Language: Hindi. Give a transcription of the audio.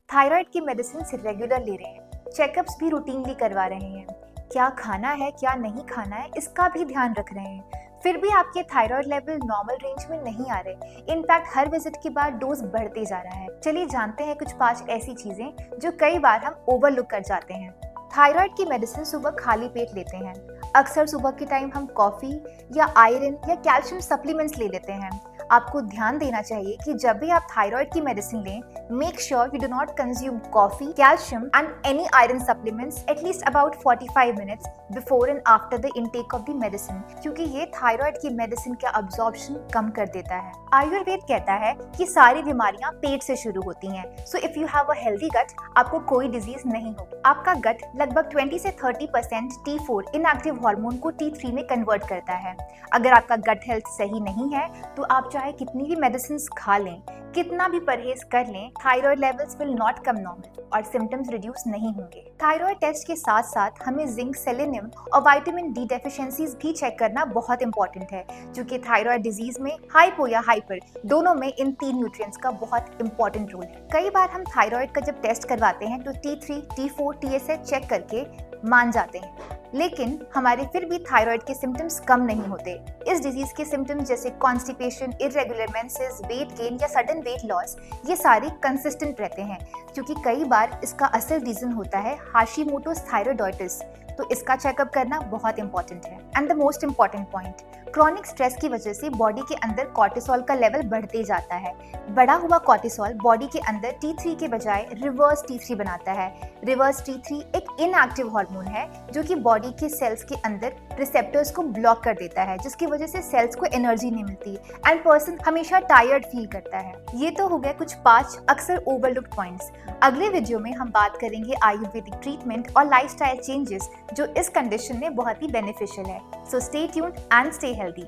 थायराइड की मेडिसिन रेगुलर ले रहे हैं, चेकअप्स भी रूटीनली करवा रहे हैं, क्या खाना है क्या नहीं खाना है इसका भी ध्यान रख रहे हैं, फिर भी आपके थायराइड लेवल नॉर्मल रेंज में नहीं आ रहे। इनफैक्ट हर विजिट के बाद डोज बढ़ते जा रहा है। चलिए जानते हैं कुछ 5 ऐसी चीजें जो कई बार हम ओवरलुक कर जाते हैं। थायराइड की मेडिसिन सुबह खाली पेट लेते हैं। अक्सर सुबह के टाइम हम कॉफी या आयरन या कैल्शियम सप्लीमेंट्स ले लेते हैं। आपको ध्यान देना चाहिए कि जब भी आप थायराइड की मेडिसिन लें, make sure you do not consume coffee, calcium and any iron supplements at least about 45 minutes before and after the intake of the medicine, क्योंकि ये थायराइड की मेडिसिन का अब्जॉर्प्शन कम कर देता है। आयुर्वेद कहता है कि सारी बीमारियां पेट से शुरू होती हैं, so if you have a healthy gut, आपको कोई डिजीज नहीं होगी। आपका गट लगभग 20 से 30% T4 इनएक्टिव हार्मोन को T3 में कन्वर्ट करता है। अगर आपका गट हेल्थ सही नहीं है तो आप चाहे कितनी भी मेडिसिन खा लें, कितना भी परहेज कर लें, thyroid levels will not come normal और सिम्टम्स रिड्यूस नहीं होंगे। थायराइड टेस्ट के साथ साथ हमें जिंक, सेलेनियम और विटामिन डी डेफिशिएंसीज भी चेक करना बहुत इंपॉर्टेंट है, क्योंकि थायराइड डिजीज में हाइपो या हाइपर दोनों में इन 3 न्यूट्रिएंट्स का बहुत इंपॉर्टेंट रोल है। कई बार हम थायराइड का जब टेस्ट करवाते हैं तो T3, T4, TSH चेक करके मान जाते हैं, लेकिन हमारे फिर भी थायराइड के सिम्टम्स कम नहीं होते। इस डिजीज के सिम्टम्स जैसे constipation, irregular menses, weight gain या सडन वेट लॉस, ये सारे कंसिस्टेंट रहते हैं, क्योंकि कई बार इसका असल रीजन होता है हाशिमोटोस थायराइडोइटिस, तो इसका चेकअप करना बहुत इंपॉर्टेंट है। And the most important point, chronic stress की वजह से बॉडी के अंदर कॉर्टिसोल का लेवल बढ़ते जाता है। बढ़ा हुआ कॉर्टिसोल बॉडी के अंदर T3 के बजाय रिवर्स T3 बनाता है। रिवर्स T3 एक इनएक्टिव हार्मोन है जो कि बॉडी के सेल्स के अंदर रिसेप्टर्स को ब्लॉक कर देता है, जिसकी वजह से सेल्स को एनर्जी नहीं मिलती एंड पर्सन हमेशा टायर्ड फील करता है। ये तो हो गए कुछ 5 अक्सर ओवरलुक्ड पॉइंट्स। अगले वीडियो में हम बात करेंगे आयुर्वेदिक ट्रीटमेंट और लाइफस्टाइल चेंजेस जो इस कंडीशन में बहुत ही बेनिफिशियल है। So stay tuned and stay healthy.